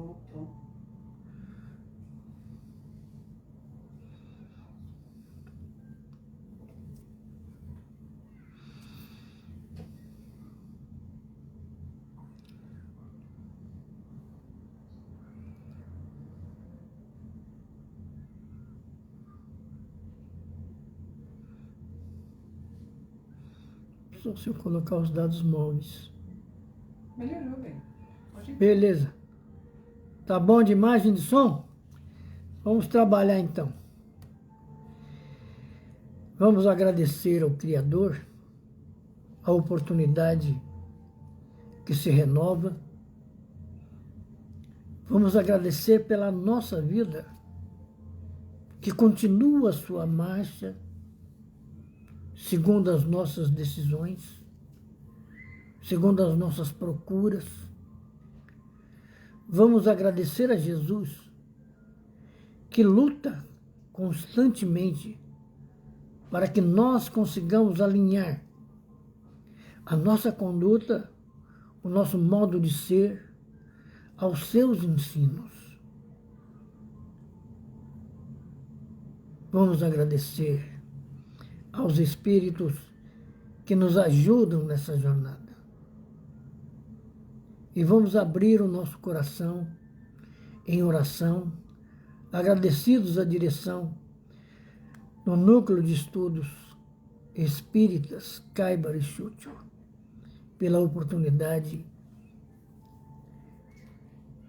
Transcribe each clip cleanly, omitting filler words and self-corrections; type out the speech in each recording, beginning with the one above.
Voltou. Só se eu colocar os dados móveis. Melhorou, bem. Beleza. Tá bom de imagem e de som? Vamos trabalhar então. Vamos agradecer ao Criador a oportunidade que se renova. Vamos agradecer pela nossa vida, que continua a sua marcha segundo as nossas decisões, segundo as nossas procuras. Vamos agradecer a Jesus, que luta constantemente para que nós consigamos alinhar a nossa conduta, o nosso modo de ser, aos seus ensinos. Vamos agradecer aos espíritos que nos ajudam nessa jornada. E vamos abrir o nosso coração em oração, agradecidos à direção do Núcleo de Estudos Espíritas Kaiba Rishucho, pela oportunidade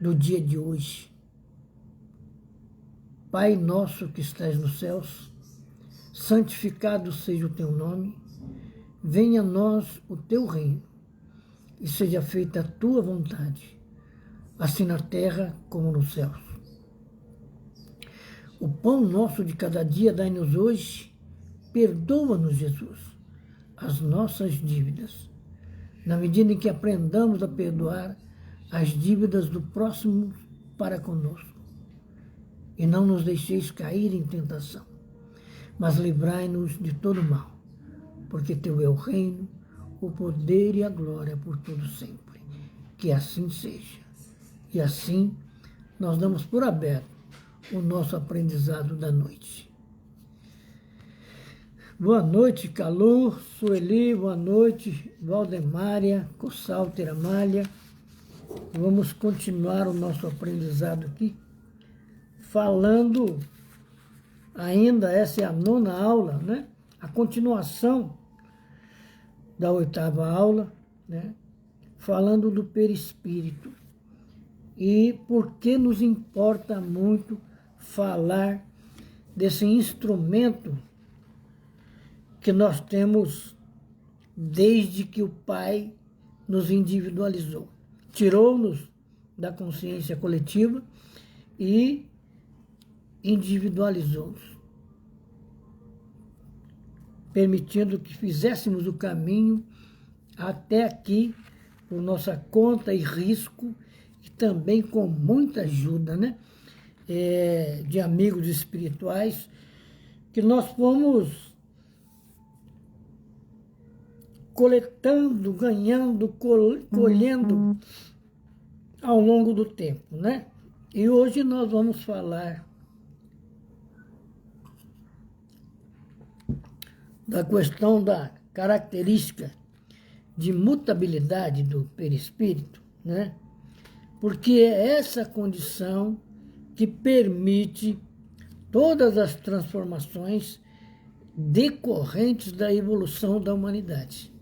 do dia de hoje. Pai nosso que estás nos céus, santificado seja o teu nome, venha a nós o teu reino, e seja feita a tua vontade, assim na terra como nos céus. O pão nosso de cada dia dai-nos hoje, perdoa-nos, Jesus, as nossas dívidas, na medida em que aprendamos a perdoar as dívidas do próximo para conosco. E não nos deixeis cair em tentação, mas livrai-nos de todo mal, porque teu é o reino, o poder e a glória por todo sempre. Que assim seja. E assim nós damos por aberto o nosso aprendizado da noite. Boa noite, Calu, Sueli, boa noite, Valdemária, Cossalter, Amália. Vamos continuar o nosso aprendizado aqui, falando ainda, essa é a 9ª aula, né? A continuação da 8ª aula, né? Falando do perispírito. E por que nos importa muito falar desse instrumento que nós temos desde que o Pai nos individualizou. Tirou-nos da consciência coletiva e individualizou-nos, permitindo que fizéssemos o caminho até aqui por nossa conta e risco, e também com muita ajuda, né? De amigos espirituais, que nós fomos coletando, ganhando, colhendo ao longo do tempo, né? E hoje nós vamos falar da questão da característica de mutabilidade do perispírito, né? Porque é essa condição que permite todas as transformações decorrentes da evolução da humanidade,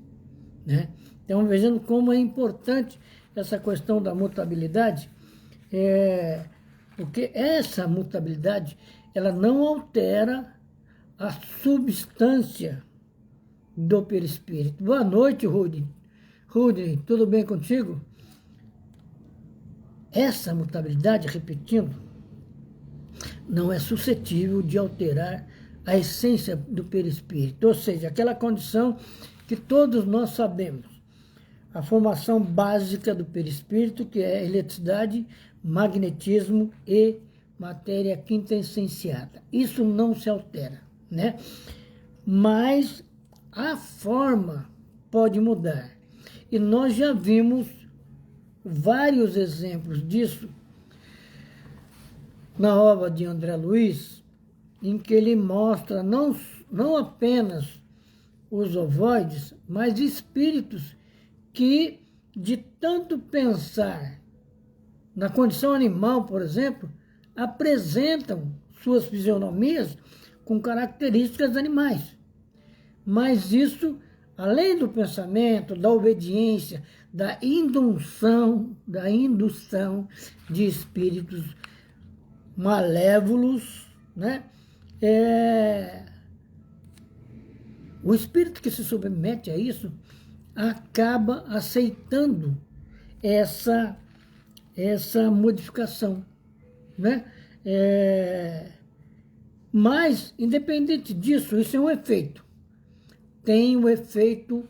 né? Então, vejando como é importante essa questão da mutabilidade, porque essa mutabilidade ela não altera a substância do perispírito. Boa noite, Rudney. Rudney, tudo bem contigo? Essa mutabilidade, repetindo, não é suscetível de alterar a essência do perispírito, ou seja, aquela condição que todos nós sabemos, a formação básica do perispírito, que é eletricidade, magnetismo e matéria quintessenciada. Isso não se altera, né? Mas a forma pode mudar. E nós já vimos vários exemplos disso na obra de André Luiz, em que ele mostra não apenas os ovoides, mas espíritos que, de tanto pensar na condição animal, por exemplo, apresentam suas fisionomias com características animais. Mas isso, além do pensamento, da obediência, da indução de espíritos malévolos, né? O espírito que se submete a isso acaba aceitando essa modificação, né? Mas, independente disso, isso é um efeito. Tem um efeito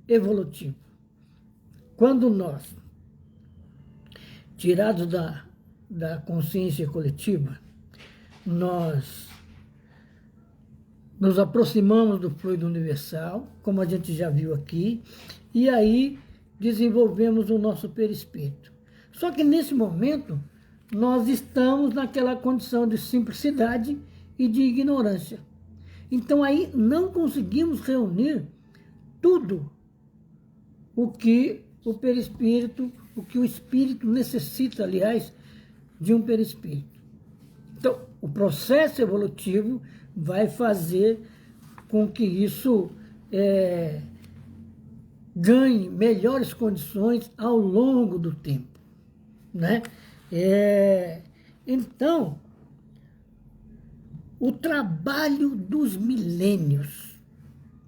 evolutivo. Quando nós, tirados da consciência coletiva, nós nos aproximamos do fluido universal, como a gente já viu aqui, e aí desenvolvemos o nosso perispírito. Só que nesse momento, nós estamos naquela condição de simplicidade e de ignorância. Então aí não conseguimos reunir tudo o que o perispírito, o que o espírito necessita, aliás, de um perispírito. Então, o processo evolutivo vai fazer com que isso ganhe melhores condições ao longo do tempo, né? Então, o trabalho dos milênios,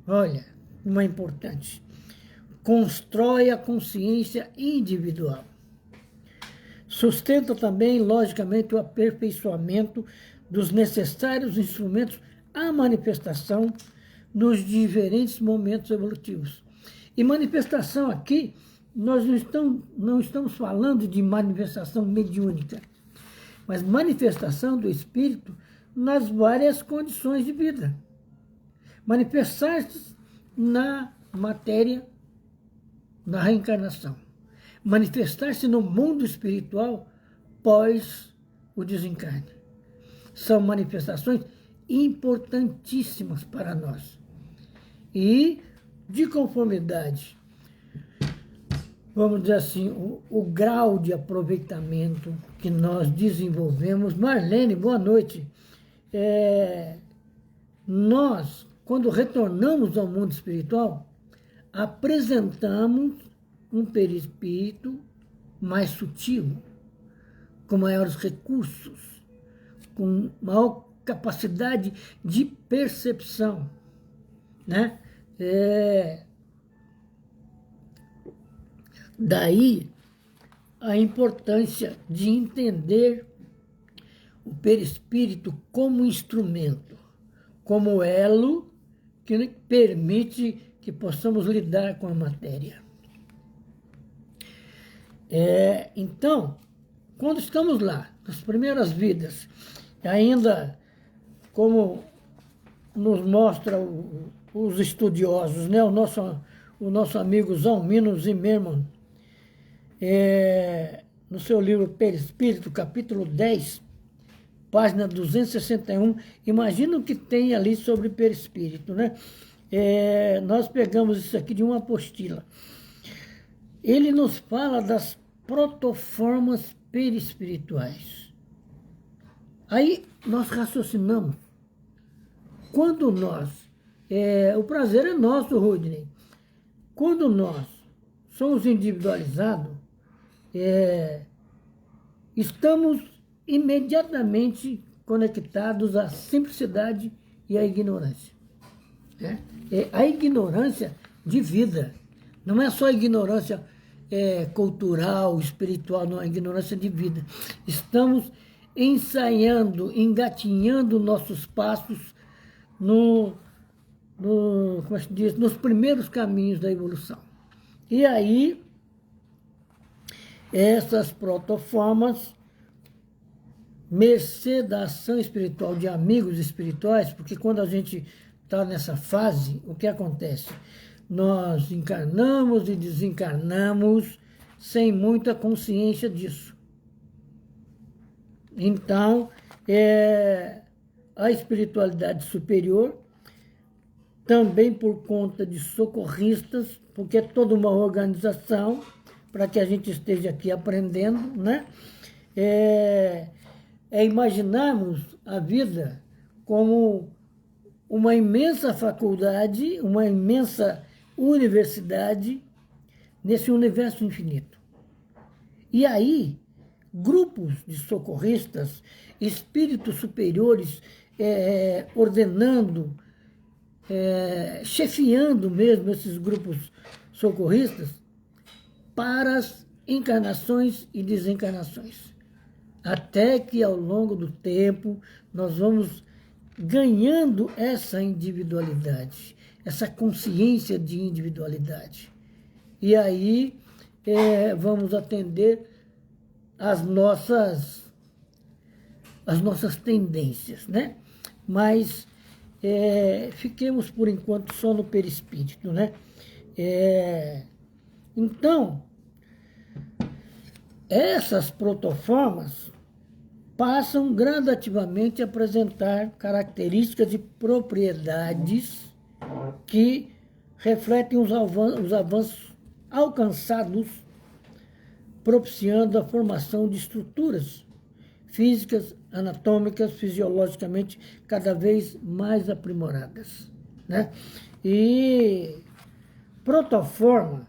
olha, uma importante, constrói a consciência individual. Sustenta também, logicamente, o aperfeiçoamento dos necessários instrumentos à manifestação nos diferentes momentos evolutivos. E manifestação aqui, nós não estamos falando de manifestação mediúnica, mas manifestação do espírito nas várias condições de vida. Manifestar-se na matéria, na reencarnação. Manifestar-se no mundo espiritual pós o desencarne. São manifestações importantíssimas para nós. E, de conformidade, vamos dizer assim, o grau de aproveitamento que nós desenvolvemos. Marlene, boa noite. Nós, quando retornamos ao mundo espiritual, apresentamos um perispírito mais sutil, com maiores recursos, com maior capacidade de percepção, né? Daí a importância de entender o perispírito como instrumento, como elo que permite que possamos lidar com a matéria. Então, quando estamos lá, nas primeiras vidas, ainda como nos mostra os estudiosos, né? O nosso amigo Zalmino Zimmermann, no seu livro Perispírito, capítulo 10, página 261, imagina o que tem ali sobre perispírito, né? Nós pegamos isso aqui de uma apostila. Ele nos fala das protoformas perispirituais. Aí nós raciocinamos. Quando nós, o prazer é nosso, Rodney, quando nós somos individualizados, estamos imediatamente conectados à simplicidade e à ignorância. A ignorância de vida. Não é só a ignorância cultural, espiritual, não, a ignorância de vida. Estamos ensaiando, engatinhando nossos passos como é que diz, nos primeiros caminhos da evolução. E aí, essas protoformas, mercê da ação espiritual de amigos espirituais, porque quando a gente está nessa fase, o que acontece? Nós encarnamos e desencarnamos sem muita consciência disso. Então, a espiritualidade superior, também por conta de socorristas, porque é toda uma organização para que a gente esteja aqui aprendendo, né? Imaginarmos a vida como uma imensa faculdade, uma imensa universidade nesse universo infinito. E aí, grupos de socorristas, espíritos superiores, ordenando, chefiando mesmo esses grupos socorristas para as encarnações e desencarnações. Até que ao longo do tempo nós vamos ganhando essa individualidade, essa consciência de individualidade. E aí vamos atender as nossas tendências, né? Mas fiquemos por enquanto só no perispírito, né? Então, essas protoformas passam gradativamente a apresentar características e propriedades que refletem os avanços alcançados, propiciando a formação de estruturas físicas, anatômicas, fisiologicamente cada vez mais aprimoradas, né? E protoforma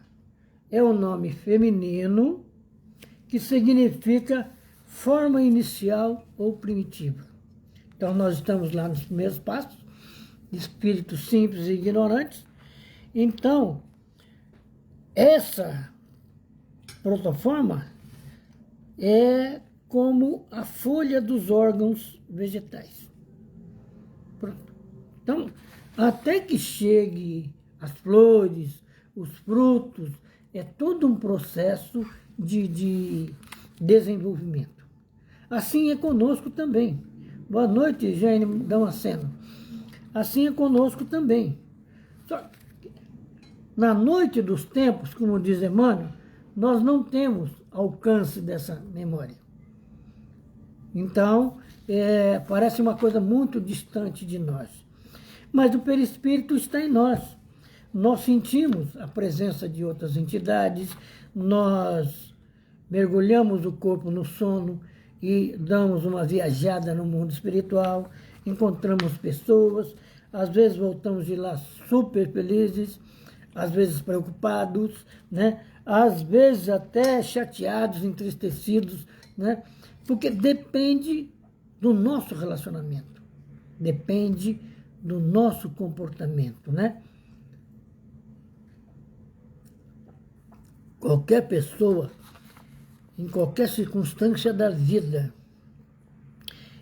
é o nome feminino que significa forma inicial ou primitiva. Então, nós estamos lá nos primeiros passos, espíritos simples e ignorantes. Então, essa protoforma é como a folha dos órgãos vegetais. Pronto. Então, até que chegue as flores, os frutos, é todo um processo de desenvolvimento. Assim é conosco também. Boa noite, Jane Damasceno. Assim é conosco também. Só na noite dos tempos, como diz Emmanuel, nós não temos alcance dessa memória. Então, parece uma coisa muito distante de nós. Mas o perispírito está em nós. Nós sentimos a presença de outras entidades, nós mergulhamos o corpo no sono e damos uma viajada no mundo espiritual, encontramos pessoas, às vezes voltamos de lá super felizes, às vezes preocupados, né? Às vezes até chateados, entristecidos, né? Porque depende do nosso relacionamento, depende do nosso comportamento, né? Qualquer pessoa, em qualquer circunstância da vida,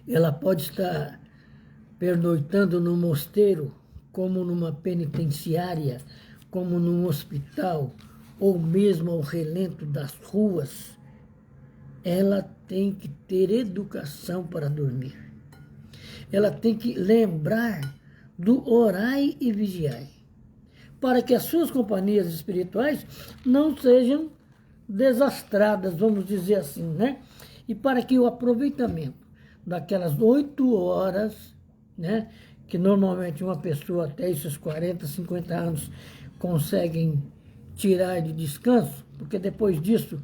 ela pode estar pernoitando no mosteiro, como numa penitenciária, como num hospital, ou mesmo ao relento das ruas. Ela tem que ter educação para dormir. Ela tem que lembrar do orai e vigiai, para que as suas companhias espirituais não sejam desastradas, vamos dizer assim, né? E para que o aproveitamento daquelas 8 horas, né, que normalmente uma pessoa até esses 40, 50 anos conseguem tirar de descanso, porque depois disso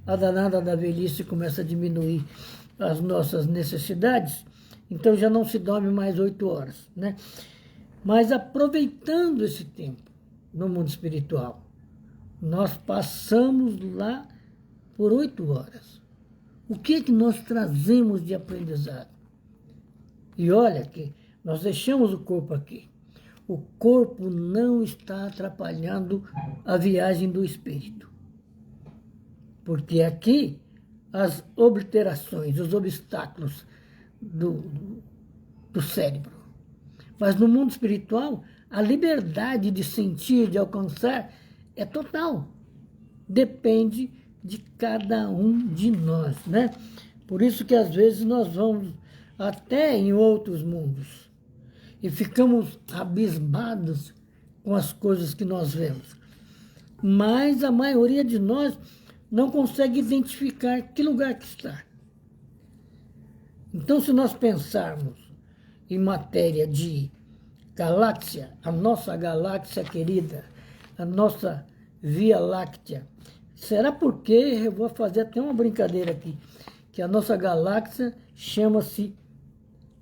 a danada da velhice começa a diminuir as nossas necessidades, então já não se dorme mais 8 horas, né? Mas aproveitando esse tempo no mundo espiritual, nós passamos lá por 8 horas. O que é que nós trazemos de aprendizado? E olha que nós deixamos o corpo aqui. O corpo não está atrapalhando a viagem do espírito. Porque aqui as obliterações, os obstáculos do cérebro. Mas no mundo espiritual, a liberdade de sentir, de alcançar, é total. Depende de cada um de nós, né? Por isso que às vezes nós vamos até em outros mundos e ficamos abismados com as coisas que nós vemos. Mas a maioria de nós não consegue identificar que lugar que está. Então, se nós pensarmos em matéria de galáxia, a nossa galáxia querida, a nossa Via Láctea, será porque, eu vou fazer até uma brincadeira aqui, que a nossa galáxia chama-se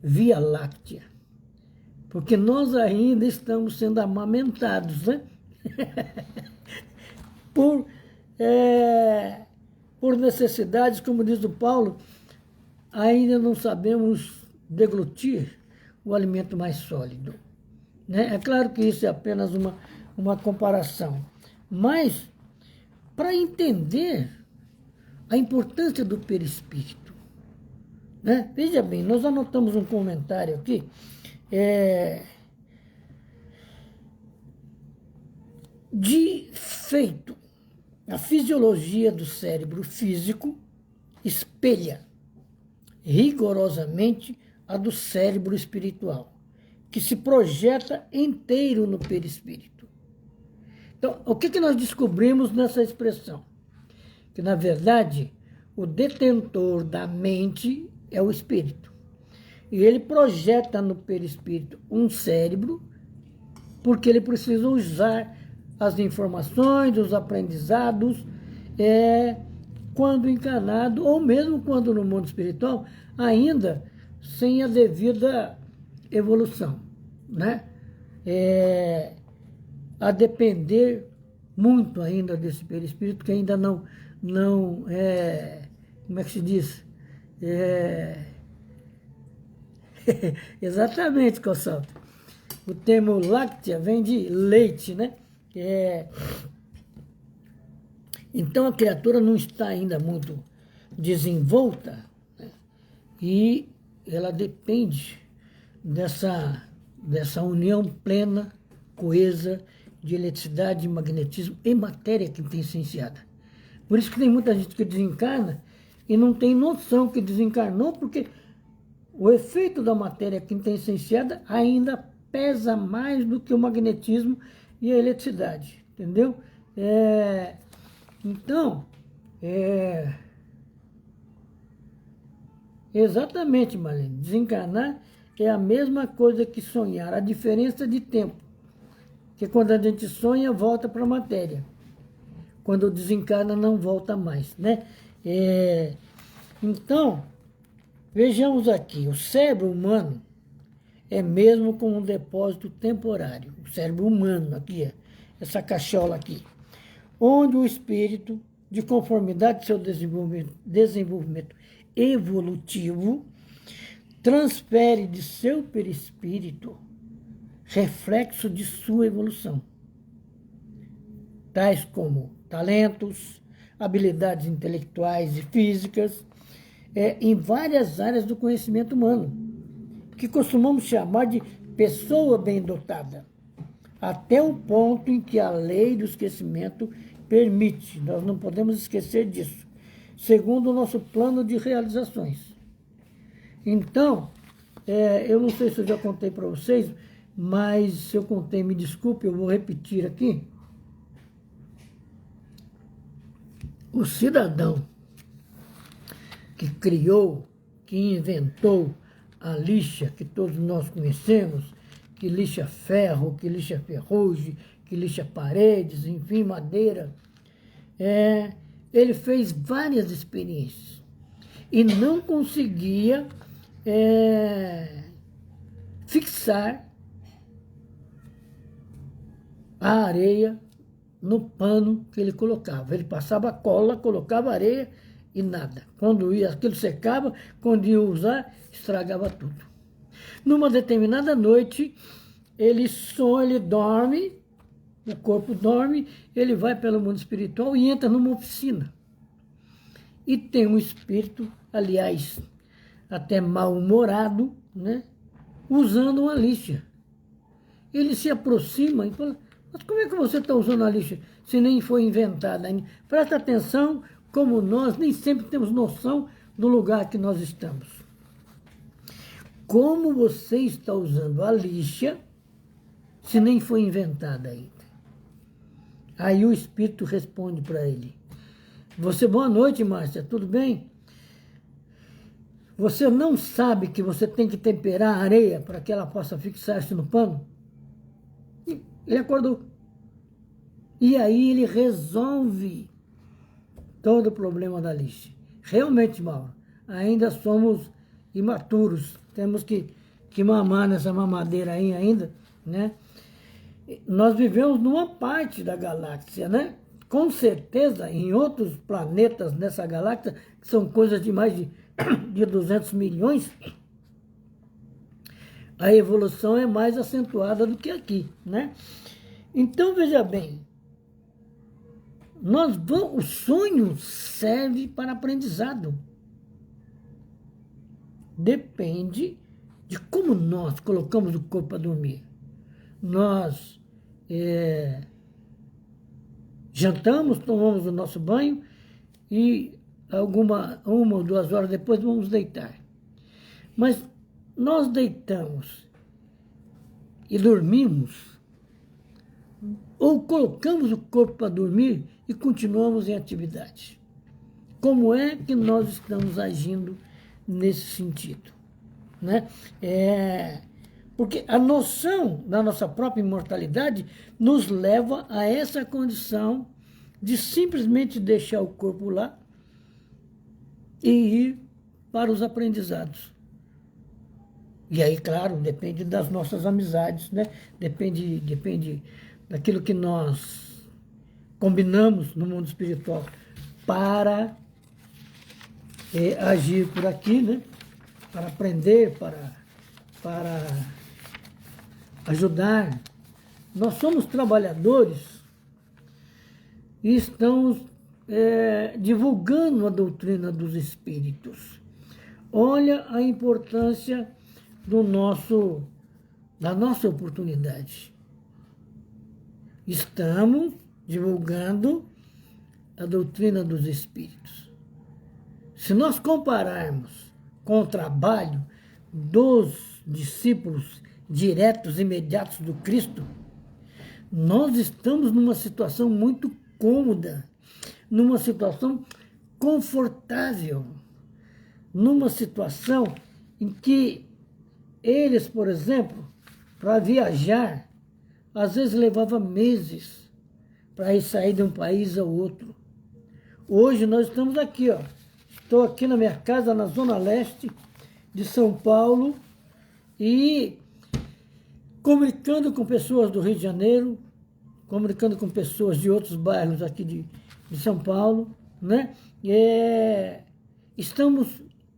Via Láctea, porque nós ainda estamos sendo amamentados, né? por necessidades, como diz o Paulo, ainda não sabemos deglutir o alimento mais sólido, né? É claro que isso é apenas uma comparação, mas para entender a importância do perispírito, né? Veja bem, nós anotamos um comentário aqui, de feito, a fisiologia do cérebro físico espelha rigorosamente a do cérebro espiritual, que se projeta inteiro no perispírito. Então, o que nós descobrimos nessa expressão? Que, na verdade, o detentor da mente é o espírito. E ele projeta no perispírito um cérebro, porque ele precisa usar as informações, os aprendizados, quando encarnado, ou mesmo quando no mundo espiritual, ainda sem a devida evolução, né? A depender muito ainda desse perispírito, que ainda não como é que se diz? Exatamente, Consalto. O termo láctea vem de leite, né? Então a criatura não está ainda muito desenvolta, né? E ela depende dessa união plena, coesa, de eletricidade, de magnetismo e matéria quintessenciada. Por isso que tem muita gente que desencarna e não tem noção que desencarnou, porque o efeito da matéria quintessenciada ainda pesa mais do que o magnetismo e a eletricidade, entendeu? Então, exatamente, Marlene, desencarnar é a mesma coisa que sonhar, a diferença de tempo, que quando a gente sonha, volta para a matéria, quando desencarna, não volta mais, né? Então, vejamos aqui, o cérebro humano é mesmo como um depósito temporário, o cérebro humano aqui, essa cachola aqui, onde o espírito, de conformidade com seu desenvolvimento evolutivo, transfere de seu perispírito reflexo de sua evolução, tais como talentos, habilidades intelectuais e físicas, em várias áreas do conhecimento humano, que costumamos chamar de pessoa bem dotada, até o ponto em que a lei do esquecimento permite. Nós não podemos esquecer disso, segundo o nosso plano de realizações. Então, eu não sei se eu já contei para vocês, mas se eu contei, me desculpe, eu vou repetir aqui. O cidadão que criou, que inventou a lixa que todos nós conhecemos, que lixa ferro, que lixa ferrugem, que lixa paredes, enfim, madeira, ele fez várias experiências e não conseguia fixar a areia no pano que ele colocava. Ele passava cola, colocava areia e nada. Quando aquilo secava, quando ia usar, estragava tudo. Numa determinada noite, ele sonha, ele dorme, o corpo dorme, ele vai pelo mundo espiritual e entra numa oficina. E tem um espírito, aliás, até mal-humorado, né, usando uma lixa. Ele se aproxima e fala: mas como é que você está usando a lixa se nem foi inventada ainda? Presta atenção, como nós nem sempre temos noção do lugar que nós estamos. Como você está usando a lixa se nem foi inventada ainda? Aí o espírito responde para ele: boa noite, Márcia, tudo bem? Você não sabe que você tem que temperar a areia para que ela possa fixar-se no pano? Ele acordou. E aí ele resolve todo o problema da lixa. Realmente, Mauro, ainda somos imaturos. Temos que mamar nessa mamadeira aí ainda, né? Nós vivemos numa parte da galáxia, né? Com certeza, em outros planetas nessa galáxia, que são coisas de mais de 200 milhões, a evolução é mais acentuada do que aqui, né? Então, veja bem, o sonho serve para aprendizado. Depende de como nós colocamos o corpo para dormir. Nós jantamos, tomamos o nosso banho e uma ou 2 horas depois vamos deitar. Mas nós deitamos e dormimos, ou colocamos o corpo para dormir e continuamos em atividade. Como é que nós estamos agindo nesse sentido? Né? Porque a noção da nossa própria imortalidade nos leva a essa condição de simplesmente deixar o corpo lá e ir para os aprendizados. E aí, claro, depende das nossas amizades, né? Depende daquilo que nós combinamos no mundo espiritual para agir por aqui, né? Para aprender, para ajudar. Nós somos trabalhadores e estamos divulgando a doutrina dos espíritos. Olha a importância da nossa oportunidade. Estamos divulgando a doutrina dos espíritos. Se nós compararmos com o trabalho dos discípulos diretos, imediatos do Cristo, nós estamos numa situação muito cômoda, numa situação confortável, numa situação em que eles, por exemplo, para viajar, às vezes levava meses para ir sair de um país ao outro. Hoje nós estamos aqui, ó. Estou aqui na minha casa, na zona leste de São Paulo, e comunicando com pessoas do Rio de Janeiro, comunicando com pessoas de outros bairros aqui de São Paulo, né?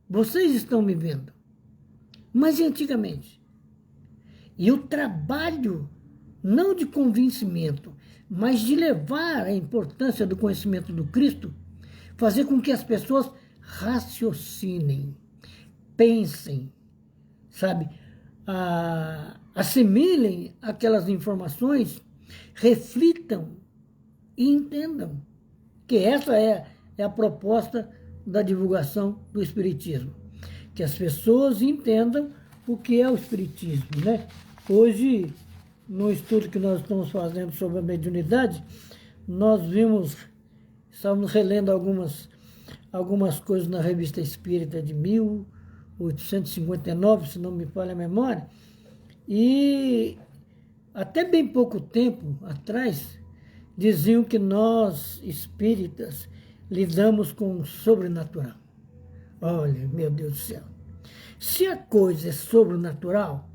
Vocês estão me vendo, mas antigamente. E o trabalho, não de convencimento, mas de levar a importância do conhecimento do Cristo, fazer com que as pessoas raciocinem, pensem, sabe, assimilem aquelas informações, reflitam e entendam. Que essa é a proposta da divulgação do Espiritismo. Que as pessoas entendam o que é o Espiritismo, né? Hoje, no estudo que nós estamos fazendo sobre a mediunidade, estávamos relendo algumas coisas na Revista Espírita de 1859, se não me falha a memória, e até bem pouco tempo atrás diziam que nós, espíritas, lidamos com o sobrenatural. Olha, meu Deus do céu. Se a coisa é sobrenatural,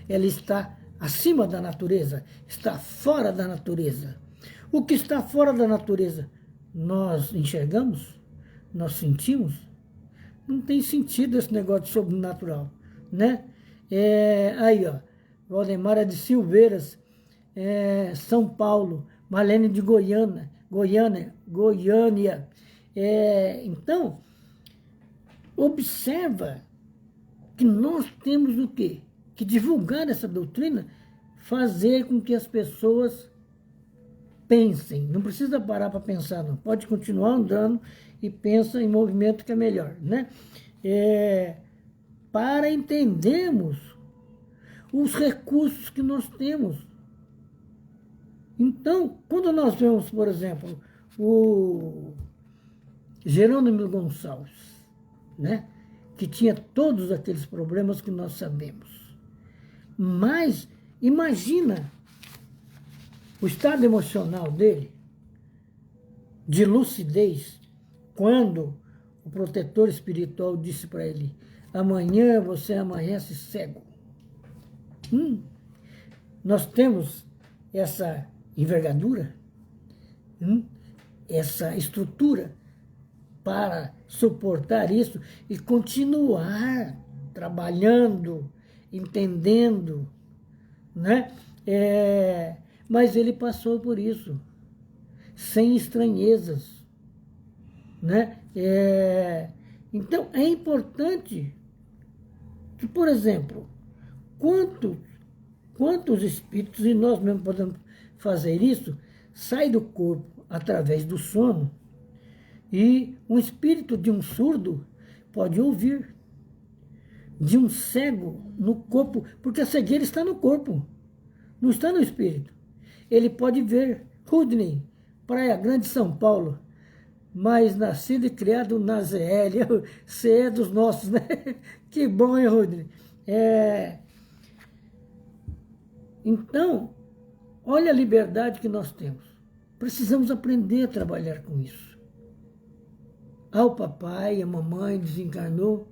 ela está acima da natureza, está fora da natureza. O que está fora da natureza, nós enxergamos? Nós sentimos? Não tem sentido esse negócio de sobrenatural, né? Aí, ó, Valdemara de Silveiras, São Paulo, Marlene de Goiânia. Então, observa que nós temos o quê? Que divulgar essa doutrina, fazer com que as pessoas pensem. Não precisa parar para pensar, não. Pode continuar andando e pensa em movimento, que é melhor, né? Para entendermos os recursos que nós temos. Então, quando nós vemos, por exemplo, o Jerônimo Gonçalves, né? que tinha todos aqueles problemas que nós sabemos. Mas imagina o estado emocional dele, de lucidez, quando o protetor espiritual disse para ele: amanhã você amanhece cego. Nós temos essa envergadura, essa estrutura para suportar isso e continuar trabalhando, entendendo, né? Mas ele passou por isso, sem estranhezas, né? Então, é importante que, por exemplo, quantos espíritos, e nós mesmos podemos fazer isso, sai do corpo através do sono, e um espírito de um surdo pode ouvir, de um cego no corpo, porque a cegueira está no corpo, não está no espírito. Ele pode ver. Rudney, Praia Grande, São Paulo, mas nascido e criado na ZL, você é dos nossos, né? Que bom, hein, Rudney? Então, olha a liberdade que nós temos. Precisamos aprender a trabalhar com isso. O papai, a mamãe desencarnou,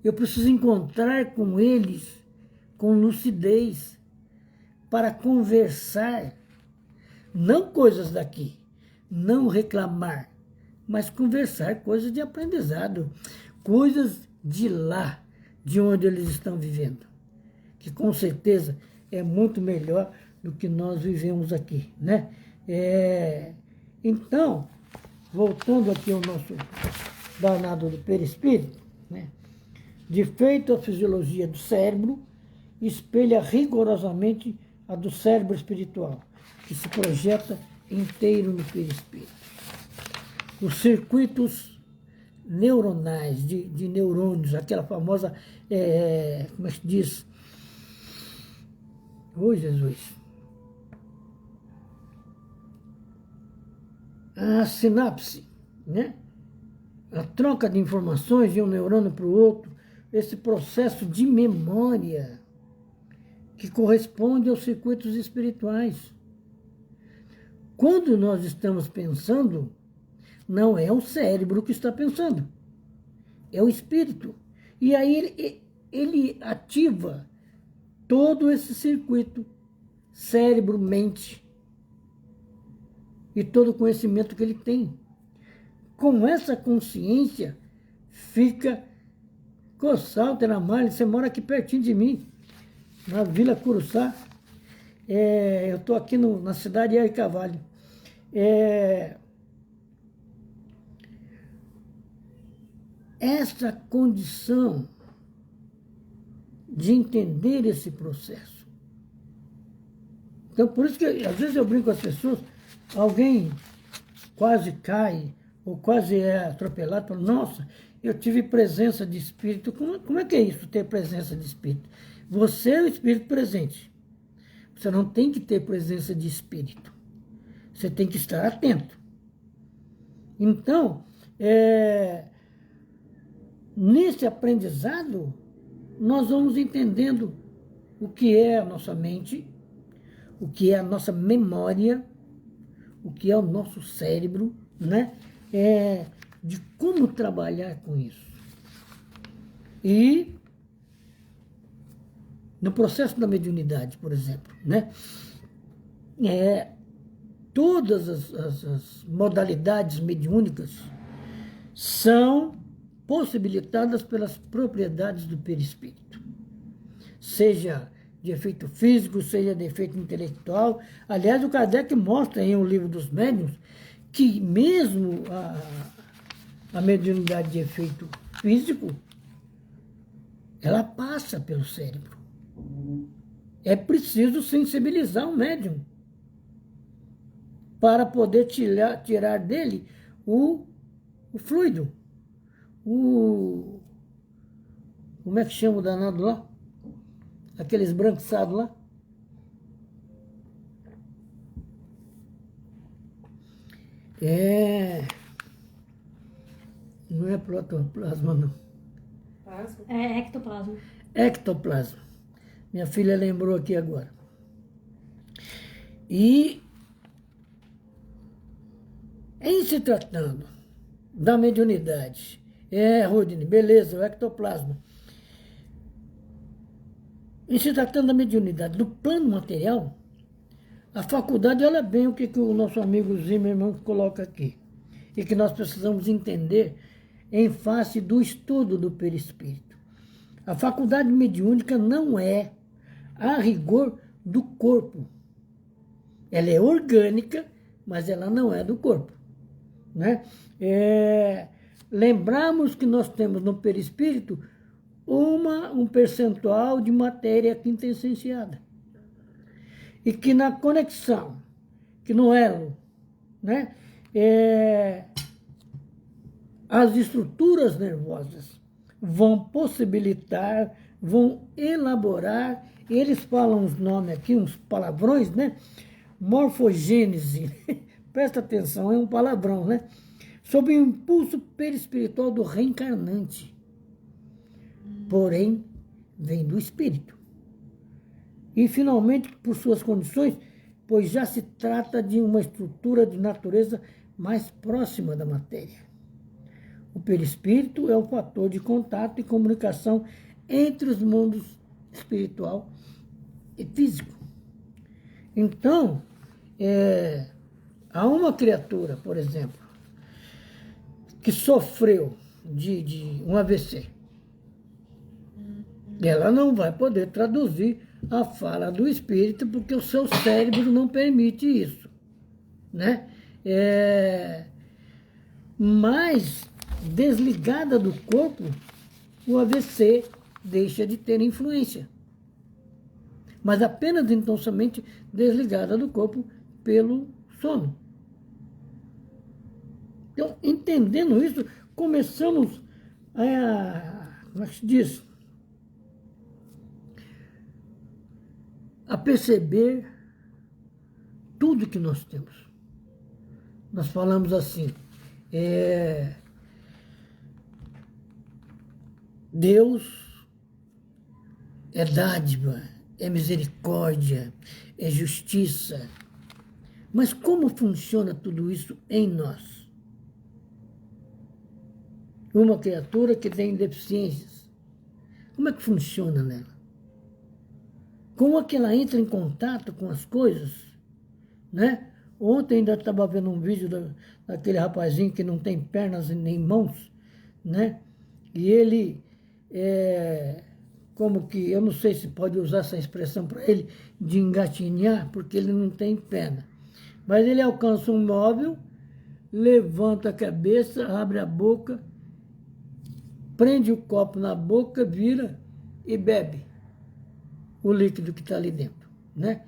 eu preciso encontrar com eles com lucidez para conversar, não coisas daqui, não reclamar, mas conversar coisas de aprendizado, coisas de lá, de onde eles estão vivendo, que com certeza é muito melhor do que nós vivemos aqui, né? Então, voltando aqui ao nosso danado do perispírito, né? De feito, a fisiologia do cérebro espelha rigorosamente a do cérebro espiritual, que se projeta inteiro no perispírito. Os circuitos neuronais, de neurônios, aquela famosa, como é que se diz? Ô, Jesus! A sinapse, né? A troca de informações de um neurônio para o outro, esse processo de memória que corresponde aos circuitos espirituais. Quando nós estamos pensando, não é o cérebro que está pensando, é o espírito. E aí ele ativa todo esse circuito, cérebro, mente, e todo o conhecimento que ele tem. Com essa consciência, fica Coçal, Tenamalha, você mora aqui pertinho de mim, na Vila Curuçá. Eu estou aqui na cidade de Aire Cavalho. Essa condição de entender esse processo. Então, por isso que às vezes eu brinco com as pessoas, alguém quase cai ou quase é atropelado, fala: nossa, eu tive presença de espírito. Como é que é isso, ter presença de espírito? Você é o espírito presente. Você não tem que ter presença de espírito. Você tem que estar atento. Então, nesse aprendizado, nós vamos entendendo o que é a nossa mente, o que é a nossa memória, o que é o nosso cérebro, né? De como trabalhar com isso. E no processo da mediunidade, por exemplo, né? Todas as modalidades mediúnicas são possibilitadas pelas propriedades do perispírito, seja de efeito físico, seja de efeito intelectual. Aliás, o Kardec mostra em O Livro dos Médiuns que mesmo a mediunidade de efeito físico, ela passa pelo cérebro. É preciso sensibilizar o médium para poder tirar dele o fluido. Como é que chama o danado lá? Aquele esbranquiçado lá. Não é protoplasma, não. Ectoplasma. É ectoplasma. Ectoplasma. Minha filha lembrou aqui agora. E em se tratando da mediunidade, Rodine, beleza, o ectoplasma. Em se tratando da mediunidade, do plano material, a faculdade, olha bem o que o nosso amigo Zimmermann coloca aqui, e que nós precisamos entender em face do estudo do perispírito. A faculdade mediúnica não é, a rigor, do corpo. Ela é orgânica, mas ela não é do corpo. Né? Lembramos que nós temos no perispírito um percentual de matéria quintessenciada. E que na conexão, que no elo, né, as estruturas nervosas vão possibilitar, vão elaborar, eles falam uns nomes aqui, uns palavrões, né? Morfogênese, presta atenção, é um palavrão, né? Sob o impulso perispiritual do reencarnante. Porém, vem do espírito. E, finalmente, por suas condições, pois já se trata de uma estrutura de natureza mais próxima da matéria. O perispírito é o fator de contato e comunicação entre os mundos espiritual e físico. Então, há uma criatura, por exemplo, que sofreu de um AVC. Ela não vai poder traduzir a fala do espírito porque o seu cérebro não permite isso, né? Mas, desligada do corpo, o AVC deixa de ter influência. Mas apenas então somente desligada do corpo pelo sono. Então, entendendo isso, começamos como é que se diz? A perceber tudo que nós temos. Nós falamos assim, Deus é dádiva, é misericórdia, é justiça. Mas como funciona tudo isso em nós? Uma criatura que tem deficiências, como é que funciona nela? Como é que ela entra em contato com as coisas, né? Ontem ainda estava vendo um vídeo daquele rapazinho que não tem pernas e nem mãos, né? E ele, como que, eu não sei se pode usar essa expressão para ele, de engatinhar, porque ele não tem perna. Mas ele alcança um móvel, levanta a cabeça, abre a boca, prende o copo na boca, vira e bebe o líquido que está ali dentro, né?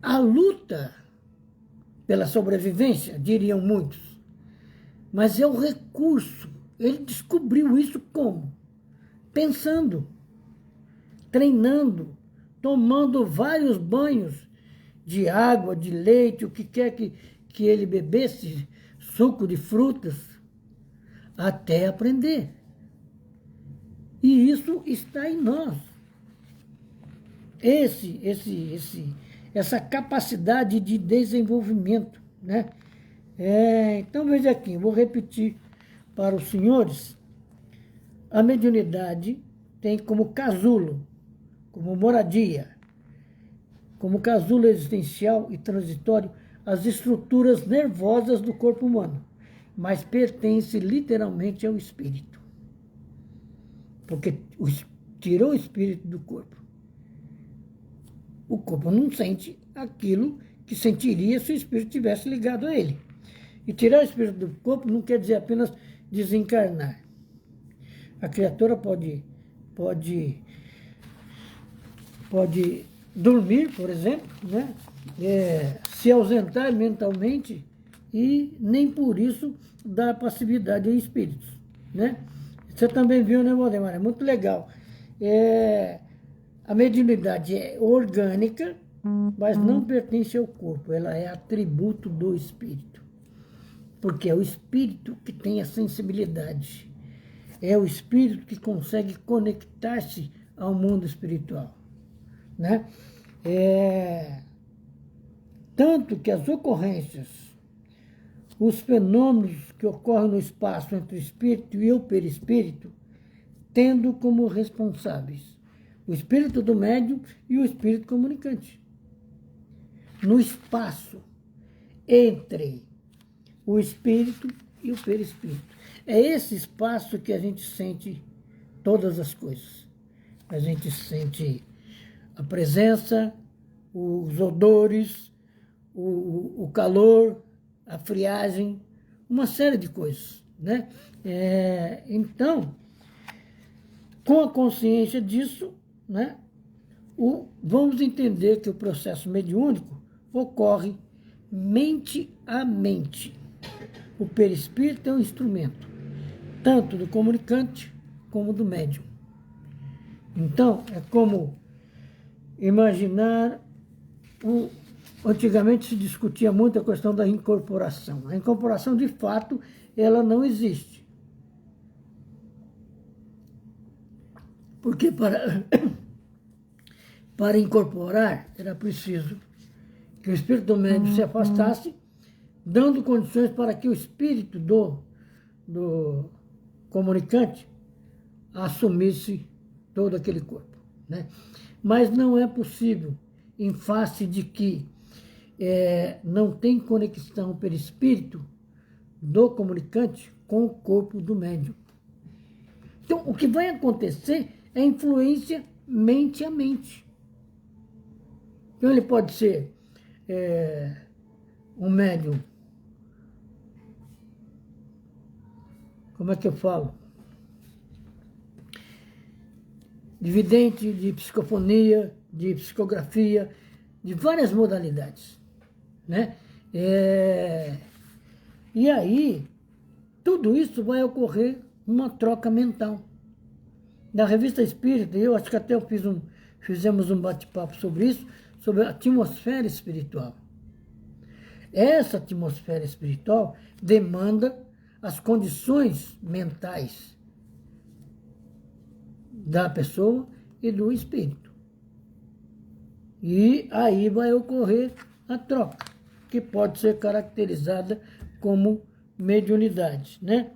A luta pela sobrevivência, diriam muitos, mas é o recurso. Ele descobriu isso como? Pensando, treinando, tomando vários banhos de água, de leite, o que quer que ele bebesse, suco de frutas, até aprender. E isso está em nós. Essa capacidade de desenvolvimento, né? Então, veja aqui, eu vou repetir para os senhores. A mediunidade tem como casulo, como moradia, como casulo existencial e transitório, as estruturas nervosas do corpo humano, mas pertence literalmente ao espírito. Porque tirou o espírito do corpo. O corpo não sente aquilo que sentiria se o espírito tivesse ligado a ele. E tirar o espírito do corpo não quer dizer apenas desencarnar. A criatura pode dormir, por exemplo, né? Se ausentar mentalmente e nem por isso dar passividade a espíritos, né? Você também viu, né, Valdemar? É muito legal. A mediunidade é orgânica, mas não pertence ao corpo. Ela é atributo do espírito. porque é o espírito que tem a sensibilidade. É o espírito que consegue conectar-se ao mundo espiritual, né? Tanto que as ocorrências, os fenômenos que ocorrem no espaço entre o espírito e o perispírito, tendo como responsáveis o espírito do médium e o espírito comunicante. No espaço entre o espírito e o perispírito. É esse espaço que a gente sente todas as coisas. A gente sente a presença, os odores, o calor, a friagem, uma série de coisas, né? Então, com a consciência disso, né, vamos entender que o processo mediúnico ocorre mente a mente. O perispírito é um instrumento, tanto do comunicante como do médium. Então, é como imaginar... Antigamente se discutia muito a questão da incorporação. A incorporação, de fato, ela não existe. Porque para incorporar era preciso que o espírito do médium se afastasse, dando condições para que o espírito do comunicante assumisse todo aquele corpo, né? Mas não é possível, em face de que não tem conexão perispírito do comunicante com o corpo do médium. Então, o que vai acontecer é influência mente a mente. Então, ele pode ser um médium, como é que eu falo? De vidente, de psicofonia, de psicografia, de várias modalidades, né? E aí, tudo isso vai ocorrer uma troca mental. Na Revista Espírita, eu acho que até fizemos um bate-papo sobre isso, sobre a atmosfera espiritual. Essa atmosfera espiritual demanda as condições mentais da pessoa e do espírito. E aí vai ocorrer a troca, que pode ser caracterizada como mediunidade, né?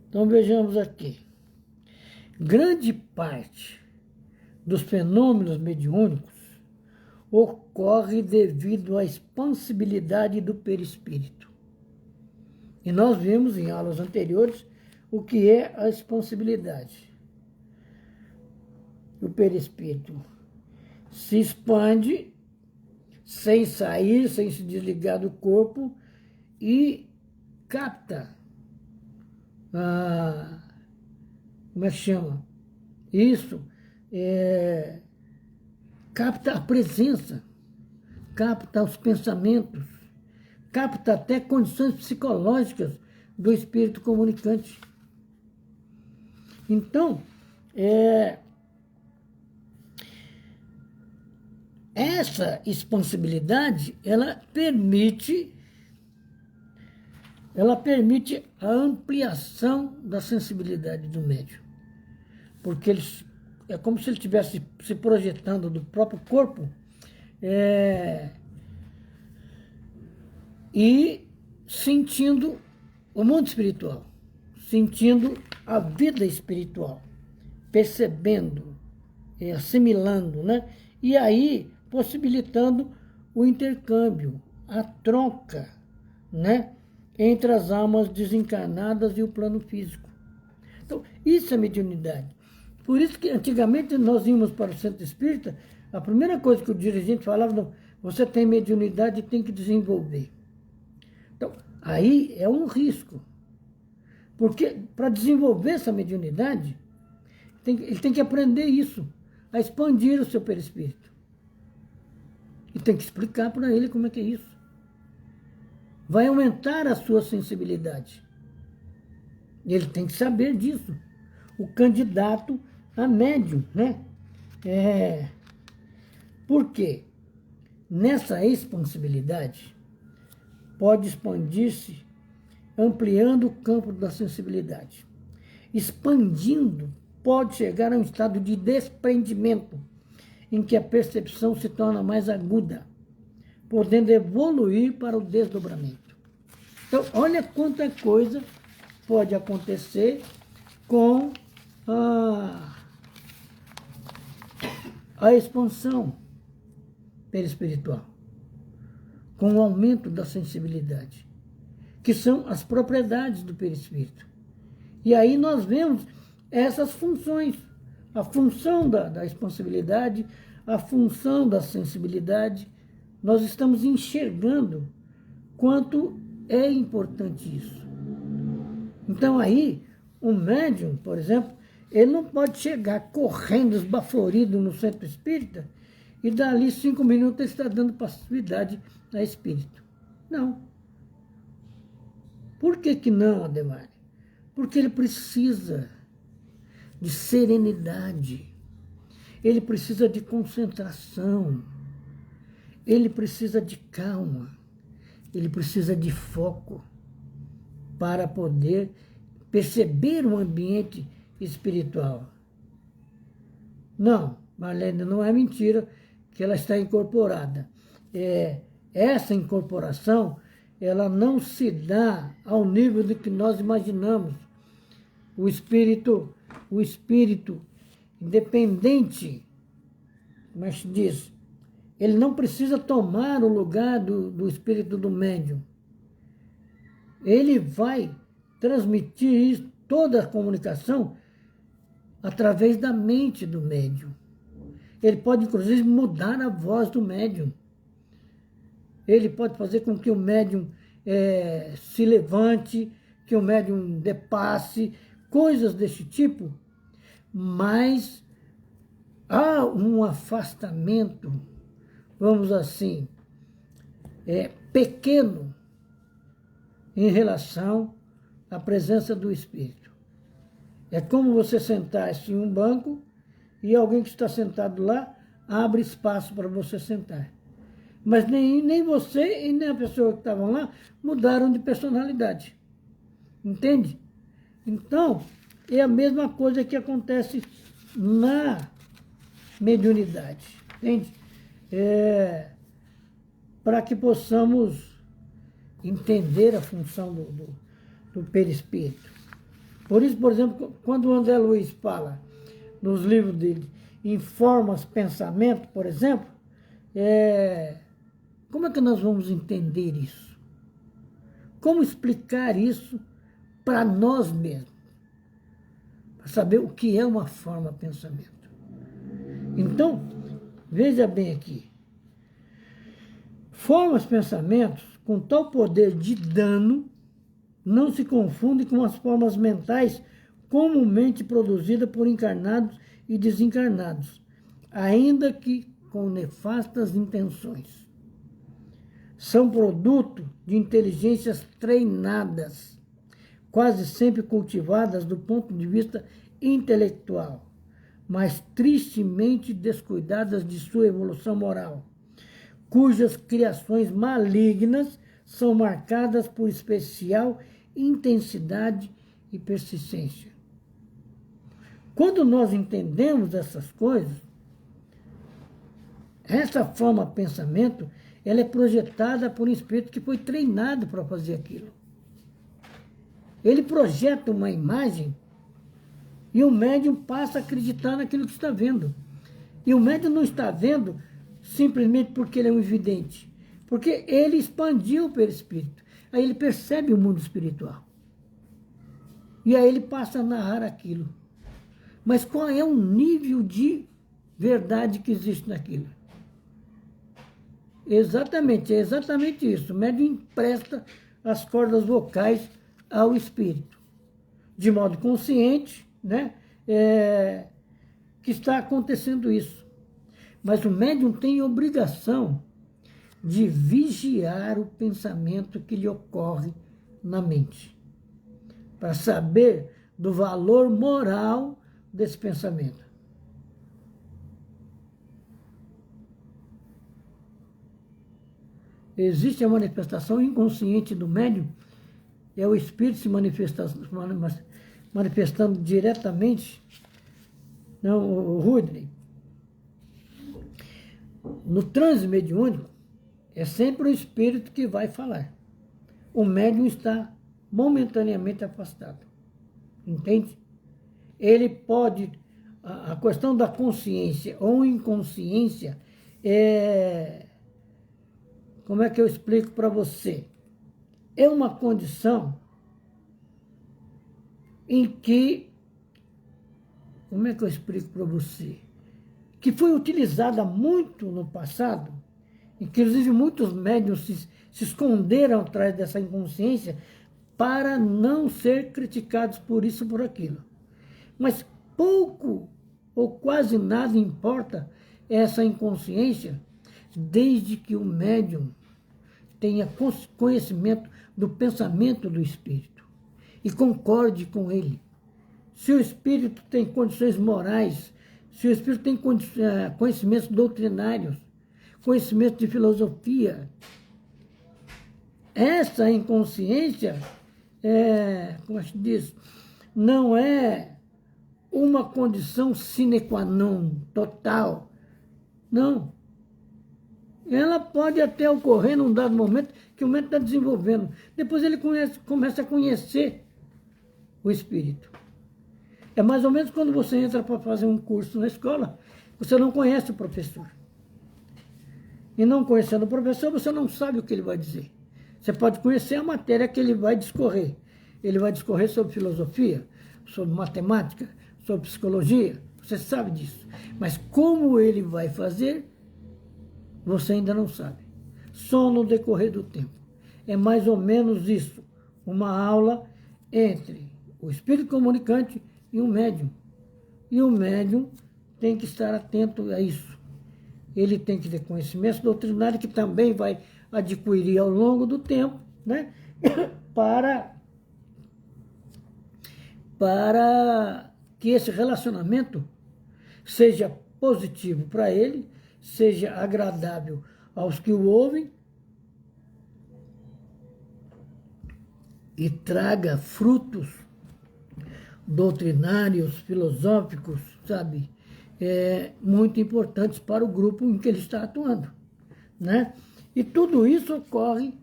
Então vejamos aqui. Grande parte dos fenômenos mediúnicos ocorre devido à expansibilidade do perispírito. E nós vimos em aulas anteriores o que é a expansibilidade. O perispírito se expande sem sair, sem se desligar do corpo e capta como é que chama? Isso capta a presença, capta os pensamentos, capta até condições psicológicas do espírito comunicante. Então, essa expansibilidade, ela permite a ampliação da sensibilidade do médium. Porque é como se ele estivesse se projetando do próprio corpo e sentindo o mundo espiritual, sentindo a vida espiritual, percebendo, assimilando, né? E aí possibilitando o intercâmbio, a troca, né, entre as almas desencarnadas e o plano físico. Então, isso é mediunidade. Por isso que antigamente nós íamos para o centro espírita, a primeira coisa que o dirigente falava, não, você tem mediunidade e tem que desenvolver. Então, aí é um risco. Porque para desenvolver essa mediunidade, ele tem que aprender isso, a expandir o seu perispírito. E tem que explicar para ele como é que é isso. Vai aumentar a sua sensibilidade. E ele tem que saber disso. O candidato a médium, né? Por quê? Nessa expansibilidade, pode expandir-se, ampliando o campo da sensibilidade. Expandindo, pode chegar a um estado de desprendimento, em que a percepção se torna mais aguda, podendo evoluir para o desdobramento. Então, olha quanta coisa pode acontecer com a expansão perispiritual, com o aumento da sensibilidade, que são as propriedades do perispírito. E aí nós vemos essas funções, a função da expansibilidade, a função da sensibilidade. Nós estamos enxergando quanto é importante isso. Então aí, o médium, por exemplo, ele não pode chegar correndo, esbaforido no centro espírita e dali 5 minutos ele está dando passividade a espírito. Não. Por que não, Ademar? Porque ele precisa de serenidade, ele precisa de concentração, ele precisa de calma, ele precisa de foco para poder perceber o ambiente espiritual. Não, Marlene, não é mentira que ela está incorporada. Essa incorporação, ela não se dá ao nível do que nós imaginamos. O espírito independente, mas diz, ele não precisa tomar o lugar do espírito do médium. Ele vai transmitir isso, toda a comunicação através da mente do médium. Ele pode, inclusive, mudar a voz do médium. Ele pode fazer com que o médium se levante, que o médium depasse, coisas desse tipo, mas há um afastamento, vamos assim, pequeno em relação à presença do espírito. É como você sentar-se em um banco e alguém que está sentado lá abre espaço para você sentar. Mas nem você e nem a pessoa que estavam lá mudaram de personalidade. Entende? Então, é a mesma coisa que acontece na mediunidade. Entende? Para que possamos entender a função do perispírito. Por isso, por exemplo, quando o André Luiz fala nos livros dele, Informas Pensamento, por exemplo, como é que nós vamos entender isso? Como explicar isso para nós mesmos? Para saber o que é uma forma pensamento. Então, veja bem aqui. Formas pensamentos com tal poder de dano não se confundem com as formas mentais comumente produzidas por encarnados e desencarnados, ainda que com nefastas intenções. São produto de inteligências treinadas, quase sempre cultivadas do ponto de vista intelectual, mas tristemente descuidadas de sua evolução moral, cujas criações malignas são marcadas por especial intensidade e persistência. Quando nós entendemos essas coisas, essa forma de pensamento, ela é projetada por um espírito que foi treinado para fazer aquilo. Ele projeta uma imagem e o médium passa a acreditar naquilo que está vendo. E o médium não está vendo simplesmente porque ele é um evidente, porque ele expandiu o perispírito. Aí ele percebe o mundo espiritual. E aí ele passa a narrar aquilo. Mas qual é o nível de verdade que existe naquilo? Exatamente, é exatamente isso. O médium empresta as cordas vocais ao espírito, de modo consciente, né? Que está acontecendo isso. Mas o médium tem obrigação de vigiar o pensamento que lhe ocorre na mente, para saber do valor moral desse pensamento. existe a manifestação inconsciente do médium, é o espírito se manifestando diretamente. Não, o Rudney, no transe mediúnico, é sempre o espírito que vai falar. O médium está momentaneamente afastado. Entende? Ele pode... A questão da consciência ou inconsciência é... Como é que eu explico para você? É uma condição em que... Como é que eu explico para você? Que foi utilizada muito no passado, inclusive muitos médiuns se esconderam atrás dessa inconsciência para não ser criticados por isso ou por aquilo. Mas pouco ou quase nada importa essa inconsciência, desde que o médium tenha conhecimento do pensamento do espírito e concorde com ele. Se o espírito tem condições morais, se o espírito tem conhecimentos doutrinários, conhecimento de filosofia, essa inconsciência, como se diz, não é uma condição sine qua non, total. Não. Ela pode até ocorrer num dado momento que o médium está desenvolvendo. Depois ele começa a conhecer o espírito. É mais ou menos quando você entra para fazer um curso na escola, você não conhece o professor. E não conhecendo o professor, você não sabe o que ele vai dizer. Você pode conhecer a matéria que ele vai discorrer. Ele vai discorrer sobre filosofia, sobre matemática, sobre psicologia. Você sabe disso. Mas como ele vai fazer, você ainda não sabe. Só no decorrer do tempo. É mais ou menos isso. Uma aula entre o espírito comunicante e o médium. E o médium tem que estar atento a isso. Ele tem que ter conhecimento doutrinário que também vai adquirir ao longo do tempo, né? para que esse relacionamento seja positivo para ele, seja agradável aos que o ouvem e traga frutos doutrinários, filosóficos, sabe, muito importantes para o grupo em que ele está atuando, né? E tudo isso ocorre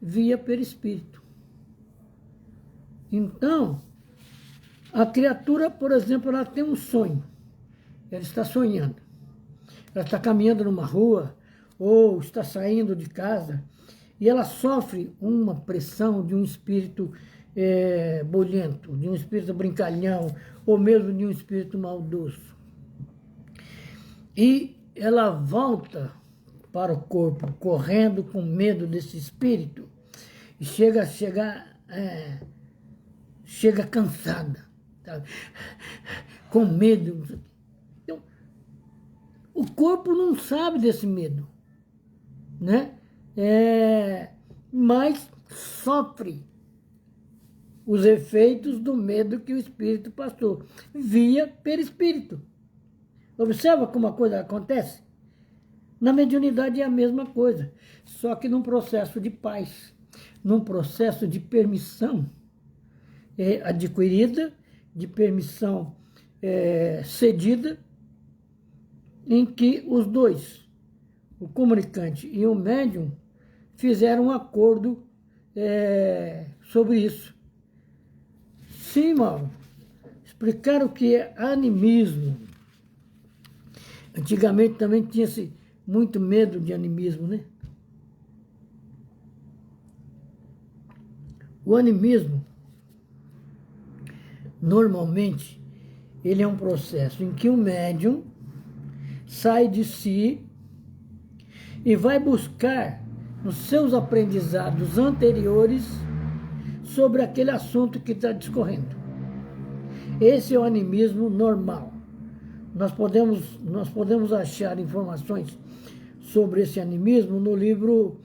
via perispírito. Então, a criatura, por exemplo, ela tem um sonho. Ela está sonhando. Ela está caminhando numa rua ou está saindo de casa e ela sofre uma pressão de um espírito bolhento, de um espírito brincalhão ou mesmo de um espírito maldoso. E ela volta para o corpo, correndo com medo desse espírito, e chega cansada, sabe? Com medo. Então, o corpo não sabe desse medo, né? Mas sofre os efeitos do medo que o espírito passou, via perispírito. Observa como a coisa acontece? Na mediunidade é a mesma coisa, só que num processo de paz, num processo de permissão adquirida, de permissão cedida, em que os dois, o comunicante e o médium, fizeram um acordo sobre isso. Sim, Mauro, explicar o que é animismo. Antigamente também tinha-se muito medo de animismo, né? O animismo, normalmente, ele é um processo em que o médium sai de si e vai buscar nos seus aprendizados anteriores sobre aquele assunto que está discorrendo. Esse é o animismo normal. Nós podemos achar informações sobre esse animismo no livro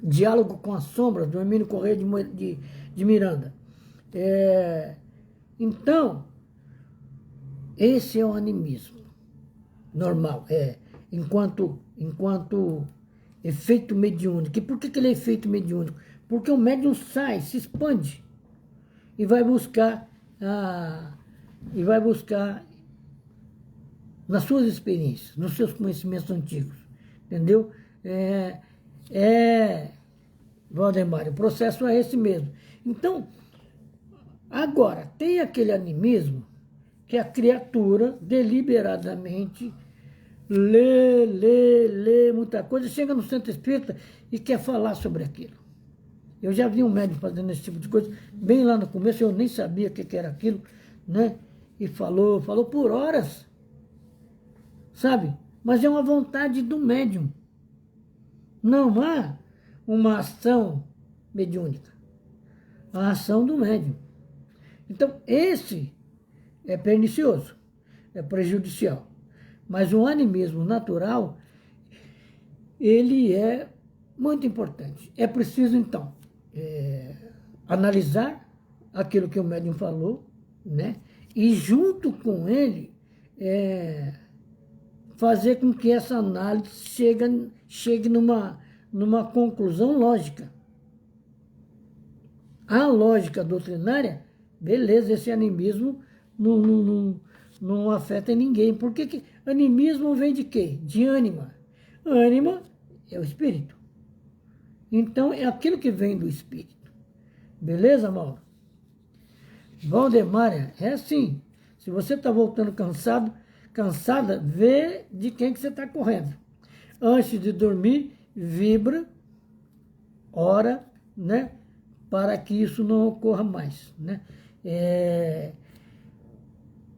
Diálogo com as Sombras, do Hermínio Corrêa de Miranda. Então, esse é o animismo normal, é enquanto efeito mediúnico. E por que ele é efeito mediúnico? Porque o médium sai, se expande e vai buscar nas suas experiências, nos seus conhecimentos antigos, entendeu? Valdemar, o processo é esse mesmo. Então, agora, tem aquele animismo que a criatura deliberadamente lê muita coisa, chega no centro espírita e quer falar sobre aquilo. Eu já vi um médium fazendo esse tipo de coisa, bem lá no começo, eu nem sabia o que era aquilo, né? E falou por horas, sabe? Mas é uma vontade do médium. Não há uma ação mediúnica. A ação do médium. Então, esse é pernicioso, é prejudicial. Mas o animismo natural, ele é muito importante. É preciso, então, analisar aquilo que o médium falou, né? E junto com ele, fazer com que essa análise chegue numa conclusão lógica. A lógica doutrinária, beleza, esse animismo não afeta ninguém. Por que animismo vem de quê? De ânima. Ânima é o espírito. Então, é aquilo que vem do espírito. Beleza, Mauro? Valdemar, é assim. Se você está voltando cansada, vê de quem que você está correndo. Antes de dormir, vibra, ora, né? Para que isso não ocorra mais, né?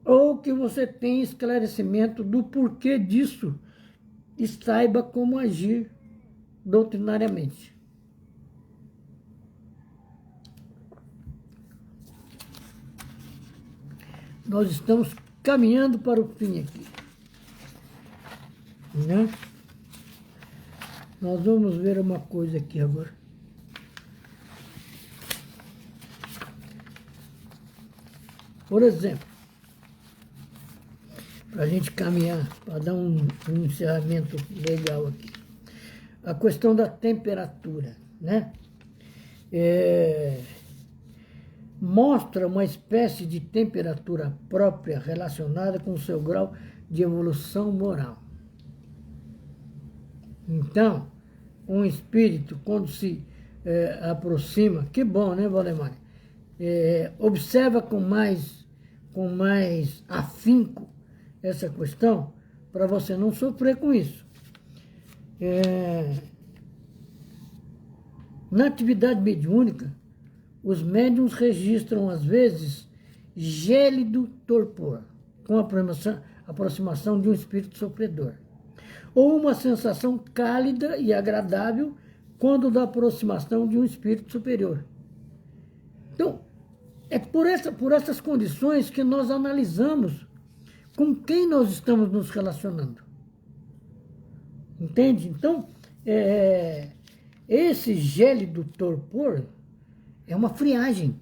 Ou que você tenha esclarecimento do porquê disso e saiba como agir doutrinariamente. Nós estamos caminhando para o fim aqui, né? Nós vamos ver uma coisa aqui agora. Por exemplo, para a gente caminhar, para dar um encerramento legal aqui, a questão da temperatura, né? Mostra uma espécie de temperatura própria relacionada com o seu grau de evolução moral. Então, um espírito, quando se aproxima, que bom, né, Valdemar? Observa com mais afinco essa questão, para você não sofrer com isso. Na atividade mediúnica, os médiuns registram, às vezes, gélido torpor, com a aproximação de um espírito sofredor, ou uma sensação cálida e agradável quando da aproximação de um espírito superior. Então, é por essas condições que nós analisamos com quem nós estamos nos relacionando. Entende? Então, esse gélido torpor é uma friagem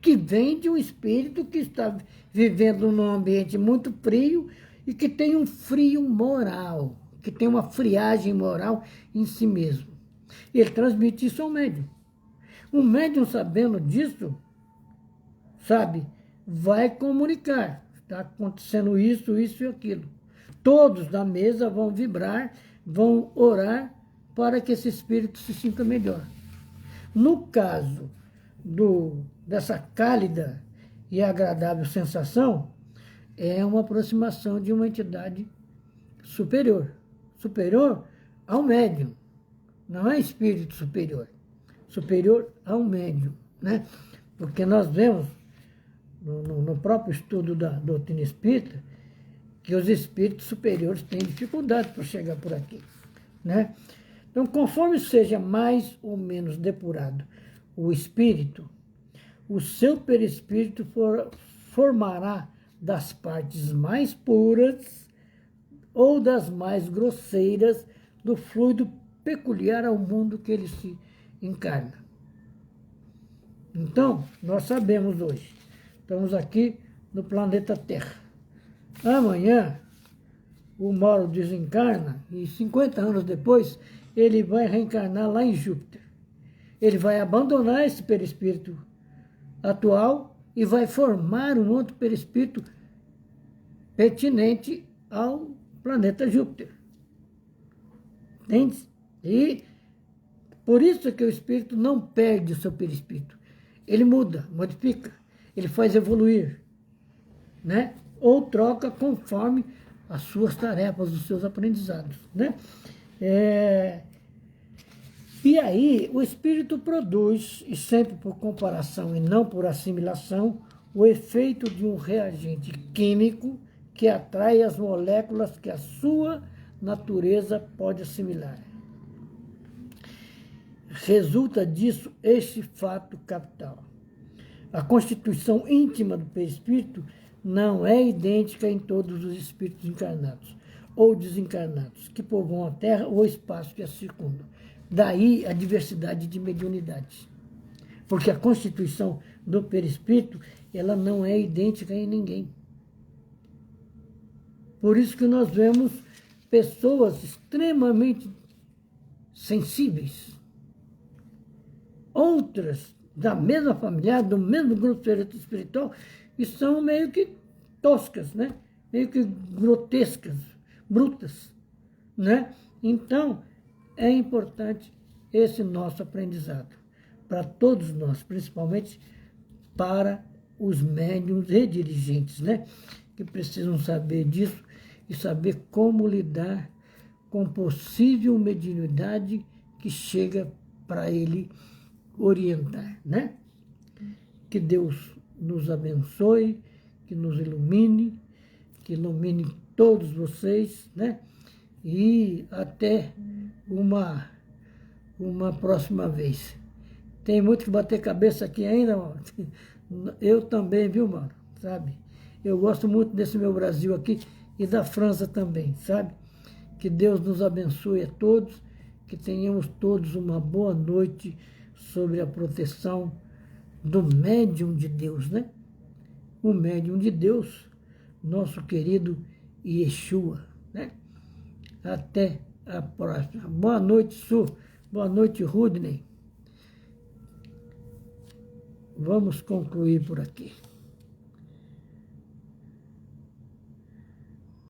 que vem de um espírito que está vivendo num ambiente muito frio e que tem um frio moral, que tem uma friagem moral em si mesmo. Ele transmite isso ao médium. O médium, sabendo disso, sabe, vai comunicar. Está acontecendo isso e aquilo. Todos da mesa vão vibrar, vão orar para que esse espírito se sinta melhor. No caso dessa cálida e agradável sensação, é uma aproximação de uma entidade superior. Superior ao médium. Não é espírito superior. Superior ao médium, né? Porque nós vemos no próprio estudo da doutrina espírita que os espíritos superiores têm dificuldade para chegar por aqui, né? Então, conforme seja mais ou menos depurado o espírito, o seu perispírito formará das partes mais puras ou das mais grosseiras do fluido peculiar ao mundo que ele se encarna. Então, nós sabemos hoje, estamos aqui no planeta Terra. Amanhã o Mauro desencarna e 50 anos depois ele vai reencarnar lá em Júpiter. Ele vai abandonar esse perispírito atual e vai formar um outro perispírito pertinente ao planeta Júpiter. Entende? E por isso é que o espírito não perde o seu perispírito. Ele muda, modifica, ele faz evoluir, né? Ou troca conforme as suas tarefas, os seus aprendizados, né? E aí o espírito produz, e sempre por comparação e não por assimilação, o efeito de um reagente químico que atrai as moléculas que a sua natureza pode assimilar. Resulta disso este fato capital. A constituição íntima do perispírito não é idêntica em todos os espíritos encarnados ou desencarnados que povoam a Terra ou o espaço que a circunda. Daí a diversidade de mediunidades. Porque a constituição do perispírito, ela não é idêntica em ninguém. Por isso que nós vemos pessoas extremamente sensíveis. Outras da mesma família, do mesmo grupo espiritual, e são meio que toscas, né? Meio que grotescas, brutas, né? Então, é importante esse nosso aprendizado para todos nós, principalmente para os médiuns e dirigentes, né? Que precisam saber disso e saber como lidar com possível mediunidade que chega para ele orientar, né? Que Deus nos abençoe, que nos ilumine, que ilumine todos vocês, né? E até uma próxima vez. Tem muito que bater cabeça aqui ainda, Mauro. Eu também, viu, Mauro? Sabe? Eu gosto muito desse meu Brasil aqui e da França também, sabe? Que Deus nos abençoe a todos, que tenhamos todos uma boa noite sobre a proteção do médium de Deus, né? O médium de Deus, nosso querido Yeshua, né? Até a próxima. Boa noite, Su. Boa noite, Rudney. Vamos concluir por aqui.